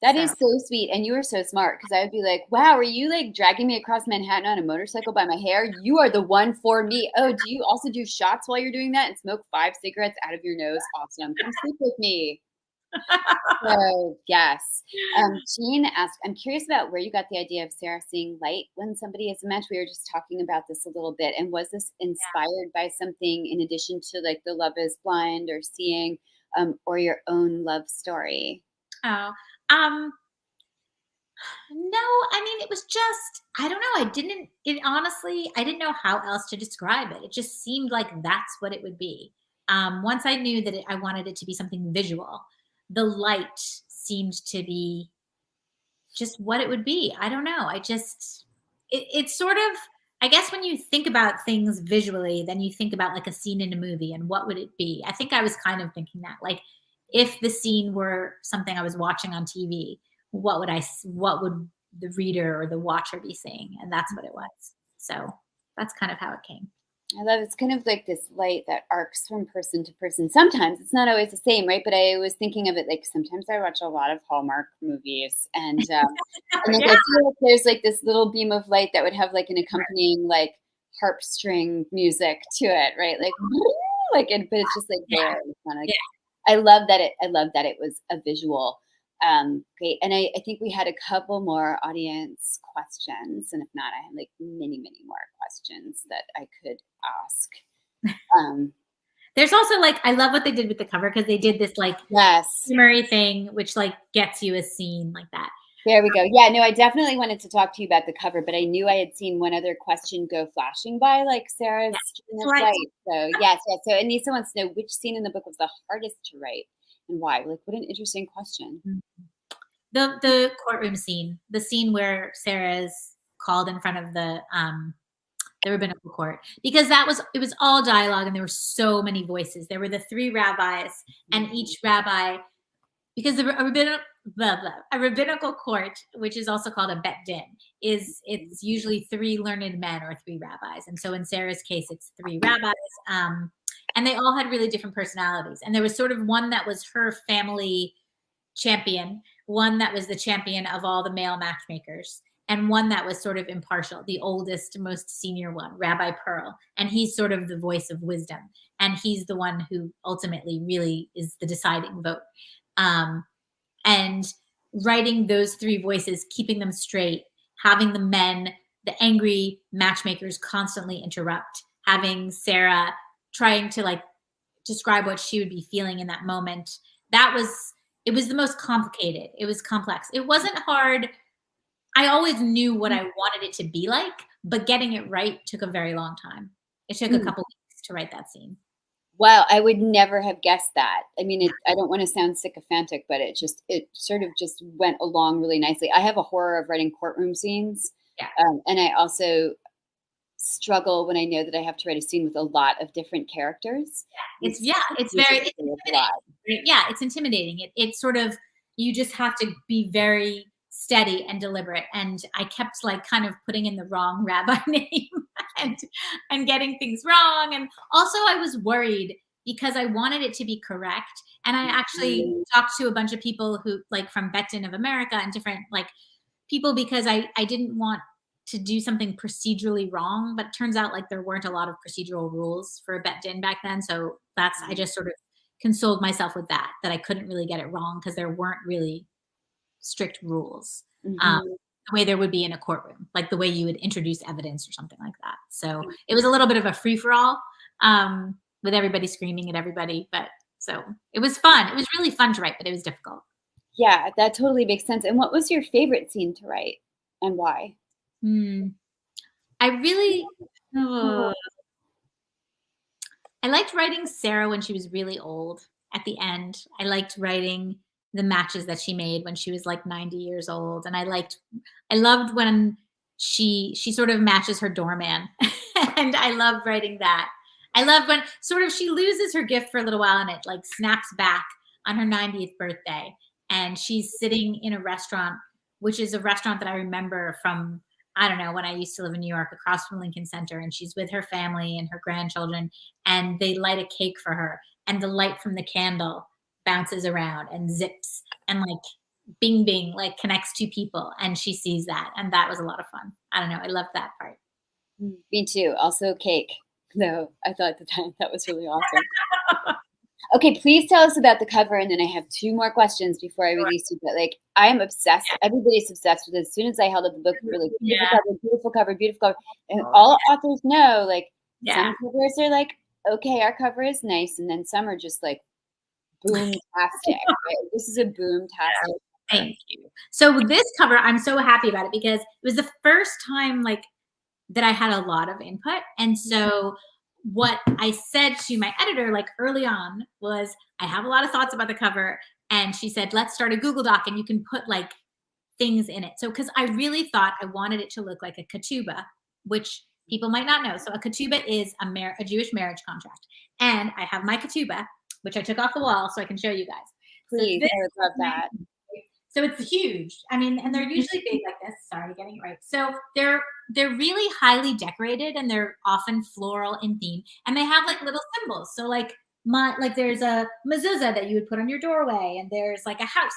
S1: That
S2: So
S1: is so sweet, and you are so smart because I would be like, "Wow, are you like dragging me across Manhattan on a motorcycle by my hair? You are the one for me." Oh, do you also do shots while you're doing that and smoke 5 cigarettes out of your nose? Awesome. Come sleep with me. So yes. Jean asked, "I'm curious about where you got the idea of Sarah seeing light when somebody is a match." We were just talking about this a little bit, and was this inspired by something in addition to like the Love Is Blind or Seeing, or your own love story?
S2: oh, um, no, I mean it was just I don't know. I didn't know how else to describe it. It just seemed like that's what it would be. Once I knew that I wanted it to be something visual, the light seemed to be just what it would be. I don't know. It's sort of, I guess when you think about things visually, then you think about like a scene in a movie and what would it be? I think I was kind of thinking that like if the scene were something I was watching on TV, what would the reader or the watcher be seeing? And that's what it was. So that's kind of how it came.
S1: I love it's kind of like this light that arcs from person to person. Sometimes it's not always the same, right? But I was thinking of it like sometimes I watch a lot of Hallmark movies, and like I
S2: Yeah.
S1: feel like there's like this little beam of light that would have like an accompanying like harp string music to it, right? Like like, but it's just like
S2: Yeah.
S1: there. It's kind of like
S2: Yeah.
S1: I love that it was a visual. Great. And I think we had a couple more audience questions. And if not, I have like many, many more questions that I could ask. Um,
S2: There's also like I love what they did with the cover because they did this like
S1: yes.
S2: memory thing, which like gets you a scene like that.
S1: There we go. Yeah, no, I definitely wanted to talk to you about the cover, but I knew I had seen one other question go flashing by, like Sarah's
S2: That's
S1: Gina's
S2: right.
S1: light. So yes, yes. So Anissa wants to know which scene in the book was the hardest to write and why. Like, what an interesting question.
S2: The courtroom scene, the scene where Sarah's called in front of the rabbinical court, because it was all dialogue and there were so many voices. There were the three rabbis, and each rabbi, because a rabbinical court, which is also called a bet din, it's usually three learned men or three rabbis, and so in Sarah's case, it's three rabbis, And they all had really different personalities. And there was sort of one that was her family champion, one that was the champion of all the male matchmakers, and one that was sort of impartial, the oldest, most senior one, Rabbi Pearl. And he's sort of the voice of wisdom. And he's the one who ultimately really is the deciding vote. And writing those three voices, keeping them straight, having the men, the angry matchmakers constantly interrupt, having Sarah trying to like describe what she would be feeling in that moment. It was the most complicated. It was complex. It wasn't hard. I always knew what I wanted it to be like, but getting it right took a very long time. It took a couple weeks to write that scene.
S1: Wow, I would never have guessed that. I mean, I don't want to sound sycophantic, but it sort of just went along really nicely. I have a horror of writing courtroom scenes.
S2: Yeah.
S1: And I also struggle when I know that I have to write a scene with a lot of different characters.
S2: It's intimidating. It's sort of, you just have to be very steady and deliberate. And I kept like kind of putting in the wrong rabbi name and getting things wrong. And also I was worried because I wanted it to be correct. And I actually talked to a bunch of people who like from Bet Din of America and different like people, because I didn't want to do something procedurally wrong, but it turns out like there weren't a lot of procedural rules for Bet Din back then. So I just sort of consoled myself with that I couldn't really get it wrong because there weren't really strict rules the way there would be in a courtroom, like the way you would introduce evidence or something like that. So it was a little bit of a free for all with everybody screaming at everybody. But so it was fun. It was really fun to write, but it was difficult.
S1: Yeah, that totally makes sense. And what was your favorite scene to write and why?
S2: I really, I liked writing Sarah when she was really old at the end. I liked writing the matches that she made when she was like 90 years old. And I loved when she sort of matches her doorman. And I loved writing that. I love when sort of she loses her gift for a little while and it like snaps back on her 90th birthday. And she's sitting in a restaurant, which is a restaurant that I remember from, I don't know, when I used to live in New York across from Lincoln Center, and she's with her family and her grandchildren, and they light a cake for her, and the light from the candle bounces around and zips and like bing, bing, like connects two people, and she sees that. And that was a lot of fun. I don't know. I loved that part.
S1: Me too. Also cake. No, I thought at the time that was really awesome. Okay, please tell us about the cover, and then I have two more questions before I release you. But like, I am obsessed. Everybody's obsessed with it. As soon as I held up the book, we're like, beautiful cover, beautiful cover. And all authors know, like, some covers are like, okay, our cover is nice, and then some are just like, boom-tastic. Right? This is a boom-tastic.
S2: Thank you. So this cover, I'm so happy about it because it was the first time like that I had a lot of input, and so what I said to my editor like early on was, I have a lot of thoughts about the cover. And she said, let's start a Google Doc and you can put like things in it. So, cause I really thought I wanted it to look like a ketubah, which people might not know. So a ketubah is a Jewish marriage contract. And I have my ketubah, which I took off the wall so I can show you guys.
S1: Please, I would love that.
S2: So it's huge. I mean, and they're usually big like this. Sorry, getting it right. So they're really highly decorated and they're often floral in theme. And they have like little symbols. So like there's a mezuzah that you would put on your doorway, and there's like a house,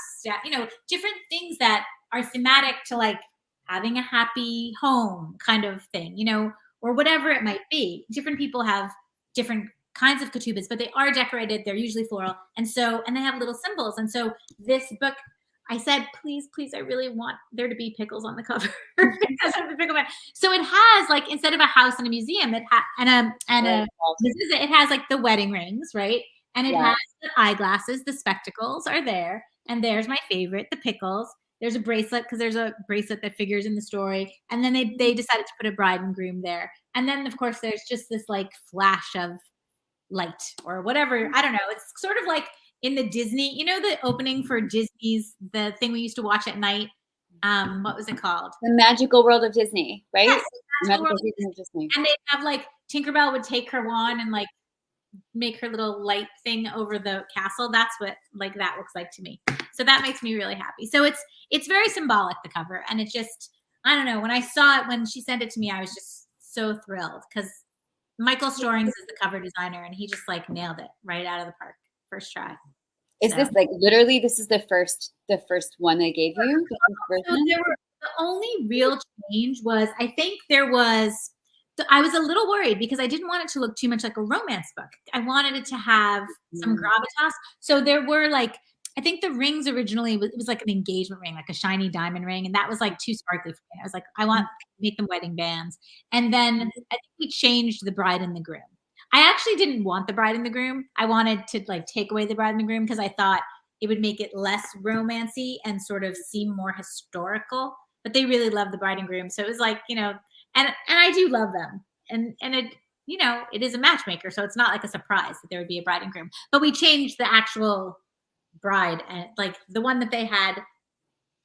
S2: you know, different things that are thematic to like having a happy home kind of thing, you know, or whatever it might be. Different people have different kinds of ketubahs, but they are decorated. They're usually floral. And they have little symbols. And so this book, I said, please, I really want there to be pickles on the cover. So it has like, instead of a house and a museum, it has like the wedding rings, right? And it has the eyeglasses, the spectacles are there. And there's my favorite, the pickles. There's a bracelet because there's a bracelet that figures in the story. And then they decided to put a bride and groom there. And then of course there's just this like flash of light or whatever. I don't know. It's sort of like in the Disney, you know, the opening for Disney's, the thing we used to watch at night. What was it called?
S1: The Magical World of Disney, right?
S2: Yes,
S1: Magical World of Disney.
S2: And they have like Tinkerbell would take her wand and like make her little light thing over the castle. That's what like that looks like to me. So that makes me really happy. So it's very symbolic, the cover, and it just, I don't know, when I saw it, when she sent it to me, I was just so thrilled because Michael Storings is the cover designer, and he just like nailed it right out of the park, first try.
S1: Is this like literally this is the first one they gave you? The first
S2: So
S1: version?
S2: the only real change was I think I was a little worried because I didn't want it to look too much like a romance book. I wanted it to have some gravitas. So there were like, I think the rings originally it was like an engagement ring, like a shiny diamond ring, and that was like too sparkly for me. I was like, I want to make them wedding bands. And then I think we changed the bride and the groom. I actually didn't want the bride and the groom. I wanted to like take away the bride and the groom because I thought it would make it less romancy and sort of seem more historical. But they really love the bride and groom, so it was like, you know, and I do love them, and it, you know, it is a matchmaker, so it's not like a surprise that there would be a bride and groom. But we changed the actual bride, and like the one that they had,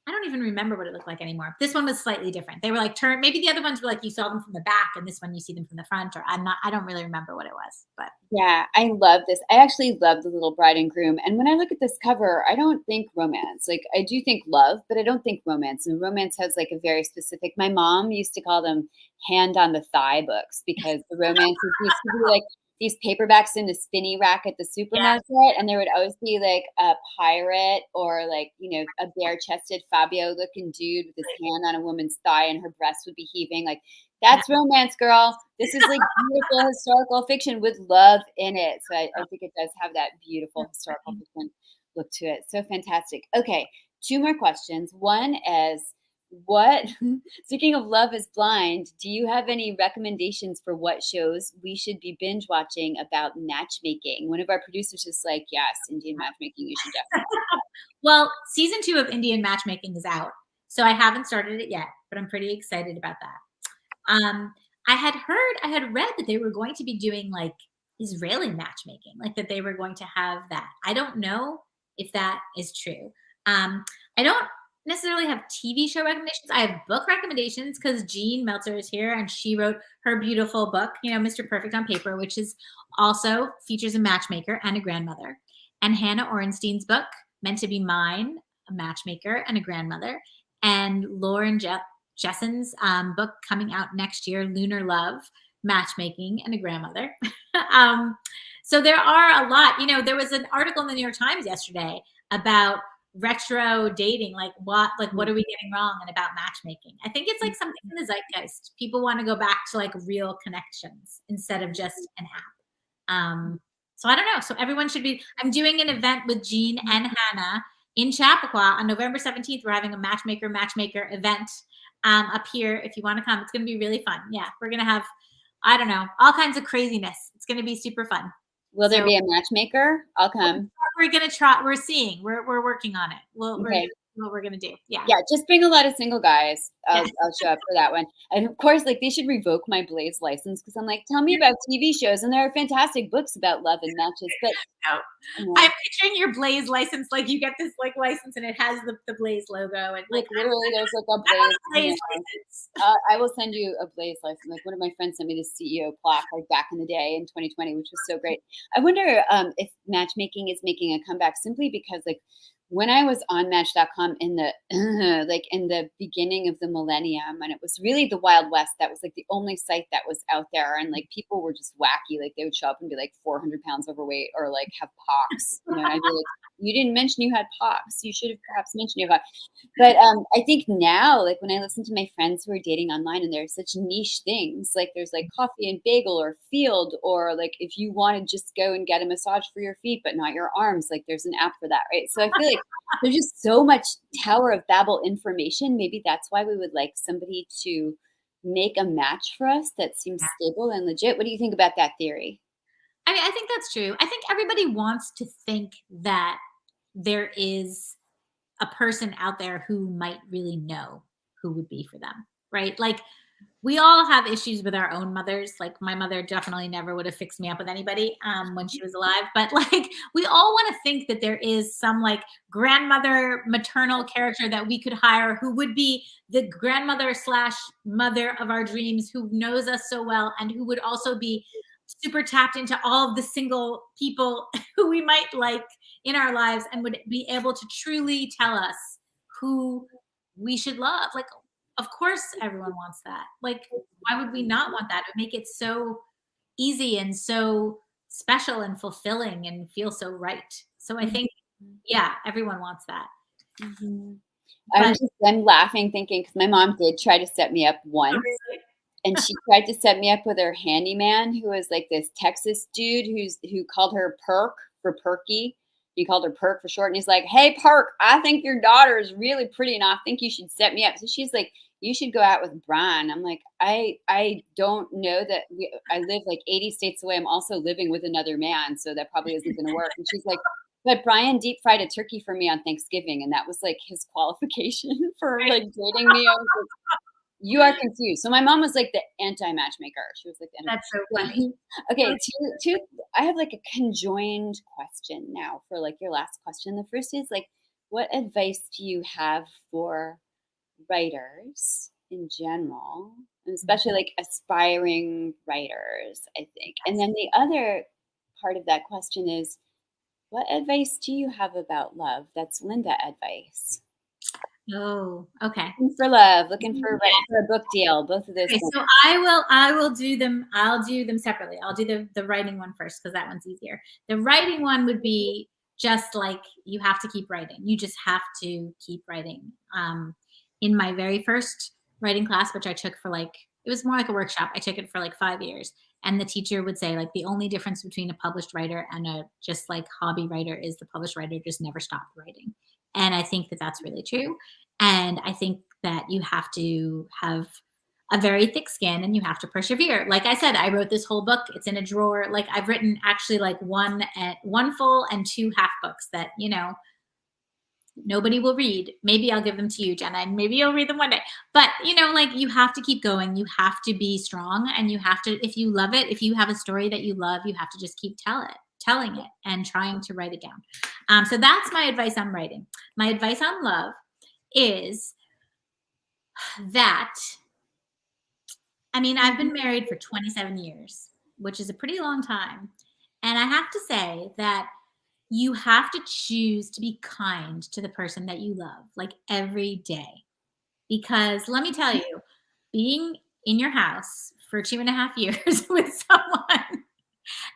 S2: I don't even remember what it looked like anymore. This one was slightly different. They were like maybe the other ones were like you saw them from the back, and this one you see them from the front, or I don't really remember what it was, but
S1: Yeah, I love this. I actually love the little bride and groom. And when I look at this cover, I don't think romance. Like I do think love, but I don't think romance. And romance has like a very specific. My mom used to call them hand on the thigh books because the romances used to be like these paperbacks in the spinny rack at the
S2: yeah.
S1: supermarket, and there would always be like a pirate or like a bare-chested Fabio looking dude with his hand on a woman's thigh and her breast would be heaving. Like that's romance, girl. This is like beautiful historical fiction with love in it. So I think it does have that beautiful historical fiction look to it. So fantastic. Okay, two more questions. One is what, speaking of Love is Blind, do you have any recommendations for what shows we should be binge watching about matchmaking? One of our producers is like, yes, Indian matchmaking, you should definitely.
S2: Well, season 2 of Indian Matchmaking is out, so I haven't started it yet, but I'm pretty excited about that. I had read that they were going to be doing like Israeli matchmaking, like that they were going to have that. I don't know if that is true. I don't necessarily have TV show recommendations. I have book recommendations because Jean Meltzer is here and she wrote her beautiful book, you know, Mr. Perfect on Paper, which is also features a matchmaker and a grandmother. And Hannah Orenstein's book, Meant to Be Mine, a matchmaker and a grandmother. And Lauren Jessen's book coming out next year, Lunar Love, Matchmaking and a Grandmother. So there are a lot. You know, there was an article in the New York Times yesterday about retro dating, like what are we getting wrong and about matchmaking. I think it's like something in the zeitgeist. People want to go back to like real connections instead of just an app. So I don't know. So everyone should be. I'm doing an event with Jean and Hannah in Chappaqua on November 17th. We're having a matchmaker event up here. If you want to come, it's going to be really fun. Yeah, we're going to have, I don't know, all kinds of craziness. It's going to be super fun.
S1: Will there be a matchmaker? I'll come.
S2: We're going to try. We're working on it.
S1: Okay.
S2: What we're going to do. Yeah.
S1: Yeah, just bring a lot of single guys. I'll show up for that one. And of course, like they should revoke my Blaze license because I'm like, tell me about TV shows, and there are fantastic books about love and matches. But
S2: I'm picturing your Blaze license, like you get this like license and it has the Blaze logo and like
S1: literally there's like a Blaze license. I will send you a Blaze license. Like one of my friends sent me this CEO plaque like back in the day in 2020, which was so great. I wonder if matchmaking is making a comeback simply because like when I was on Match.com in the in the beginning of the millennium, and it was really the Wild West, that was like the only site that was out there, and like people were just wacky. Like they would show up and be like 400 pounds overweight or like have pox. You know, and I'd be like, you didn't mention you had pox. You should have perhaps mentioned you had pox. But I think now, like when I listen to my friends who are dating online, and there's such niche things, like there's like coffee and bagel or field, or like if you want to just go and get a massage for your feet but not your arms, like there's an app for that, right? So I feel like there's just so much Tower of Babel information. Maybe that's why we would like somebody to make a match for us that seems stable and legit. What do you think about that theory?
S2: I mean, I think that's true. I think everybody wants to think that there is a person out there who might really know who would be for them, right? Like we all have issues with our own mothers. Like my mother definitely never would have fixed me up with anybody when she was alive. But like we all want to think that there is some like grandmother maternal character that we could hire who would be the grandmother / mother of our dreams, who knows us so well and who would also be super tapped into all of the single people who we might like in our lives and would be able to truly tell us who we should love. Like, of course everyone wants that. Like, why would we not want that? It would make it so easy and so special and fulfilling and feel so right. So I think, yeah, everyone wants that.
S1: Mhm.
S2: But
S1: I'm laughing thinking because my mom did try to set me up
S2: oh,
S1: once,
S2: really?
S1: and she tried to set me up with her handyman who was like this Texas dude who called her Perk for Perky. He called her Perk for short, and he's like, "Hey, Perk, I think your daughter is really pretty, and I think you should set me up." So she's like, "You should go out with Brian." I'm like, I don't know that I live like 80 states away. I'm also living with another man, so that probably isn't going to work. And she's like, "But Brian deep fried a turkey for me on Thanksgiving, and that was like his qualification for like dating me." I was like, you are confused. So my mom was like the anti-matchmaker. She was like the
S2: That's so funny.
S1: anti. Okay,
S2: That's
S1: two. I have like a conjoined question now for like your last question. The first is like, what advice do you have for writers in general, and especially like aspiring writers? I think, and then the other part of that question is, what advice do you have about love? That's Lynda advice.
S2: oh, okay.
S1: Looking for love, looking
S2: Yeah.
S1: for a book deal, both of those
S2: Okay,
S1: things.
S2: so I will do them. I'll do them separately. I'll do the writing one first because that one's easier. The writing one would be just like you have to keep writing. You just have to keep writing. In my very first writing class, which I took for like it was more like a workshop. I took it for like 5 years, and the teacher would say like the only difference between a published writer and a just like hobby writer is the published writer just never stopped writing. And I think that that's really true. And I think that you have to have a very thick skin and you have to persevere. Like I said, I wrote this whole book. It's in a drawer. Like I've written actually like one full and two half books that, nobody will read. Maybe I'll give them to you, Jenna, and maybe you'll read them one day. But, like you have to keep going. You have to be strong and you have to, if you love it, if you have a story that you love, you have to just keep telling it and trying to write it down. So that's my advice on writing. My advice on love is that I've been married for 27 years, which is a pretty long time. And I have to say that you have to choose to be kind to the person that you love, like every day. Because let me tell you, being in your house for 2.5 years with someone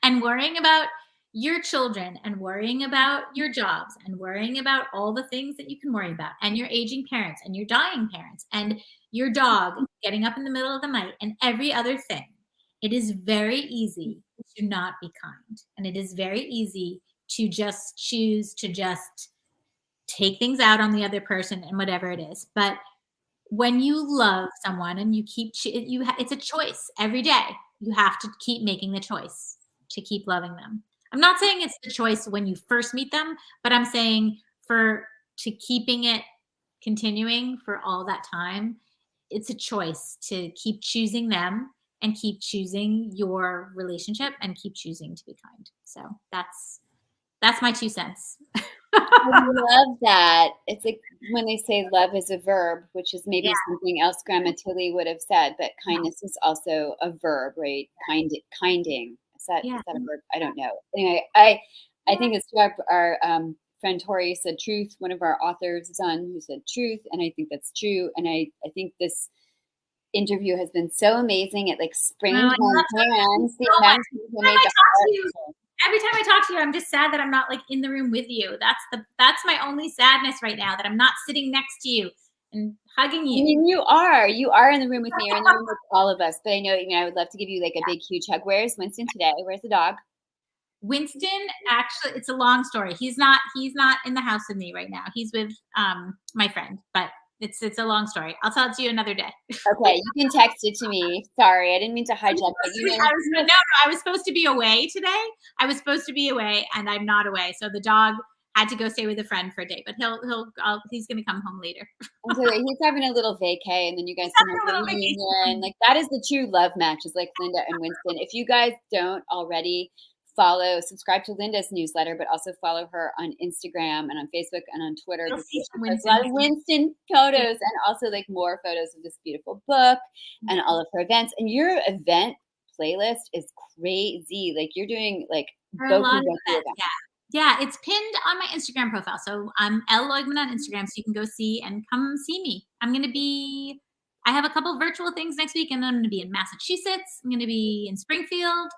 S2: and worrying about your children and worrying about your jobs and worrying about all the things that you can worry about and your aging parents and your dying parents and your dog getting up in the middle of the night and every other thing. It is very easy to not be kind. And it is very easy to just choose to just take things out on the other person and whatever it is. But when you love someone and you keep it's a choice every day. You have to keep making the choice to keep loving them. I'm not saying it's the choice when you first meet them, but I'm saying to keeping it continuing for all that time, it's a choice to keep choosing them and keep choosing your relationship and keep choosing to be kind. So that's my 2 cents.
S1: I love that. It's like when they say love is a verb, which is maybe
S2: Yeah.
S1: something else Grandma Tilly would have said, but kindness is also a verb, right? Kinding.
S2: Yeah.
S1: Is that a verb? I don't know. Anyway, I think it's our friend Tori said truth, one of our authors' son who said truth, and I think that's true. And I think this interview has been so amazing. It like sprained
S2: Well, I love
S1: my hands. The
S2: so much.
S1: amount of people who made the art.
S2: Every time I talk to you, I'm just sad that I'm not like in the room with you. That's my only sadness right now, that I'm not sitting next to you and hugging
S1: I
S2: you.
S1: mean, you are in the room with me. You're in the room with all of us. But I know, I would love to give you like a big, huge hug. Where's Winston today? Where's the dog?
S2: Winston, actually, it's a long story. He's not in the house with me right now. He's with my friend, but it's a long story. I'll tell it to you another day.
S1: Okay, you can text it to me. Sorry, I didn't mean to hijack, but
S2: I was supposed to be away today. I was supposed to be away, and I'm not away. So the dog had to go stay with a friend for a day, but he's going to come home later.
S1: and so he's having a little vacay, and then you guys can have a reunion. Like that is the true love match, is like Lynda and Winston. If you guys don't already subscribe to Lynda's newsletter, but also follow her on Instagram and on Facebook and on Twitter.
S2: You'll
S1: Because
S2: see
S1: she
S2: some
S1: posts a lot of Winston photos and also like more photos of this beautiful book and all of her events. And your event playlist is crazy. Like you're doing like both of those events.
S2: Yeah, it's pinned on my Instagram profile. So I'm L Loigman on Instagram, so you can go see and come see me. I have a couple virtual things next week, and I'm going to be in Massachusetts. I'm going to be in Springfield.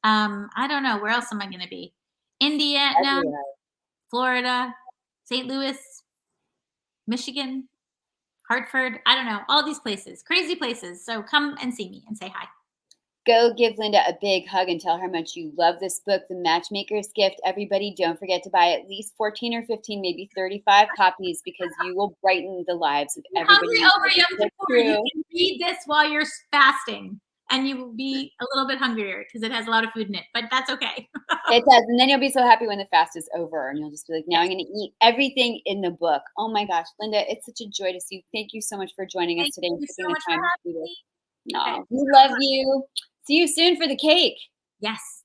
S2: I don't know. Where else am I going to be? Indiana,
S1: Everywhere.
S2: Florida, St. Louis, Michigan, Hartford. I don't know. All these places, crazy places. So come and see me and say hi.
S1: Go give Lynda a big hug and tell her how much you love this book, The Matchmaker's Gift. Everybody, don't forget to buy at least 14 or 15, maybe 35 copies because you will brighten the lives of
S2: You're
S1: everybody.
S2: hungry over Yom Kippur. You can read this while you're fasting, and you will be a little bit hungrier because it has a lot of food in it, but that's okay.
S1: It does. And then you'll be so happy when the fast is over and you'll just be like, now
S2: Yes.
S1: I'm going to eat everything in the book. Oh my gosh, Lynda, it's such a joy to see you. Thank you so much for joining us
S2: Thank
S1: today and
S2: you
S1: taking
S2: so
S1: the
S2: much for
S1: time to do
S2: having
S1: this.
S2: me.
S1: No,
S2: Okay.
S1: we love you. See you soon for the cake.
S2: Yes.